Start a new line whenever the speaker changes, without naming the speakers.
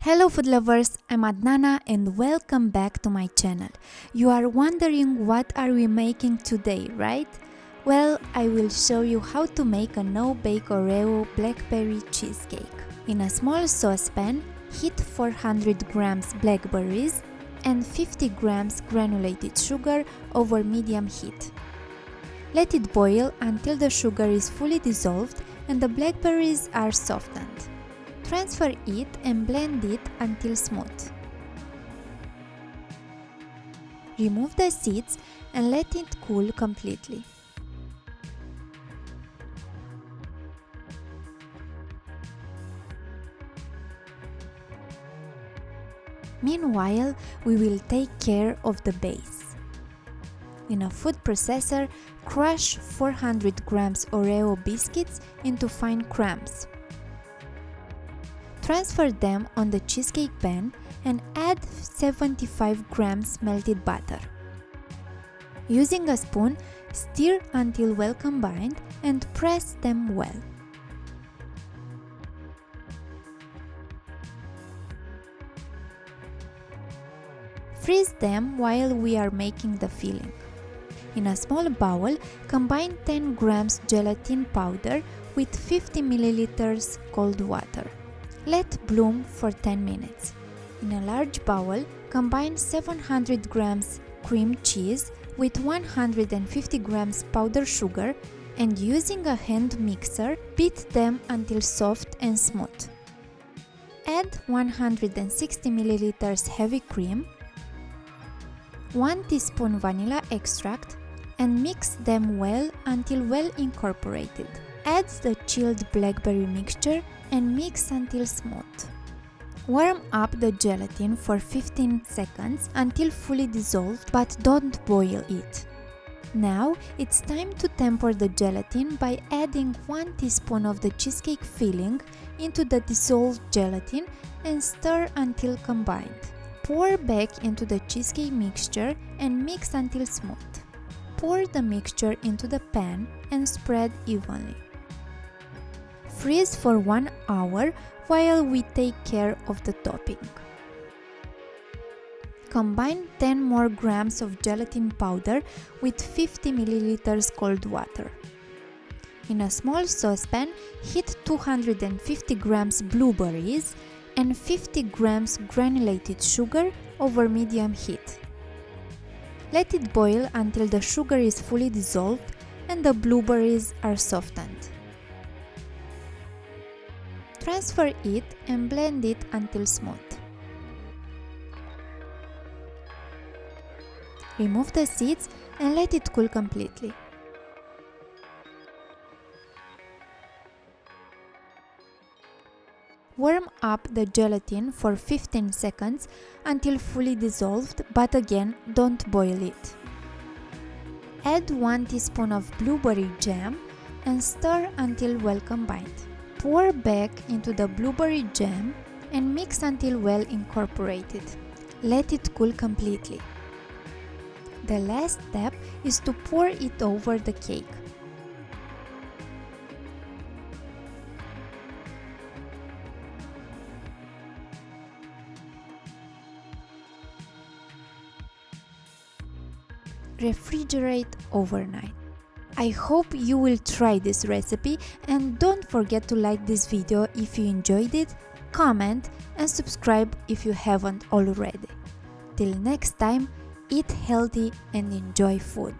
Hello food lovers, I'm Adnana and welcome back to my channel. You are wondering what are we making today, right? Well, I will show you how to make a no-bake Oreo Blackberry Cheesecake. In a small saucepan, heat 400 grams blackberries and 50 grams granulated sugar over medium heat. Let it boil until the sugar is fully dissolved and the blackberries are softened. Transfer it and blend it until smooth. Remove the seeds and let it cool completely. Meanwhile, we will take care of the base. In a food processor, crush 400 grams Oreo biscuits into fine crumbs. Transfer them on the cheesecake pan and add 75 grams melted butter. Using a spoon, stir until well combined and press them well. Freeze them while we are making the filling. In a small bowl, combine 10 grams gelatin powder with 50 milliliters cold water. Let bloom for 10 minutes. In a large bowl, combine 700 grams cream cheese with 150 grams powdered sugar and using a hand mixer, beat them until soft and smooth. Add 160 milliliters heavy cream, 1 teaspoon vanilla extract and mix them well until well incorporated. Add the chilled blackberry mixture and mix until smooth. Warm up the gelatin for 15 seconds until fully dissolved, but don't boil it. Now it's time to temper the gelatin by adding 1 teaspoon of the cheesecake filling into the dissolved gelatin and stir until combined. Pour back into the cheesecake mixture and mix until smooth. Pour the mixture into the pan and spread evenly. Freeze for 1 hour while we take care of the topping. Combine 10 more grams of gelatin powder with 50 milliliters cold water. In a small saucepan, heat 250 grams blueberries and 50 grams granulated sugar over medium heat. Let it boil until the sugar is fully dissolved and the blueberries are softened. Transfer it and blend it until smooth. Remove the seeds and let it cool completely. Warm up the gelatin for 15 seconds until fully dissolved, but again, don't boil it. Add 1 teaspoon of blueberry jam and stir until well combined. Pour back into the blueberry jam and mix until well incorporated. Let it cool completely. The last step is to pour it over the cake. Refrigerate overnight. I hope you will try this recipe and don't forget to like this video if you enjoyed it, comment and subscribe if you haven't already. Till next time, eat healthy and enjoy food.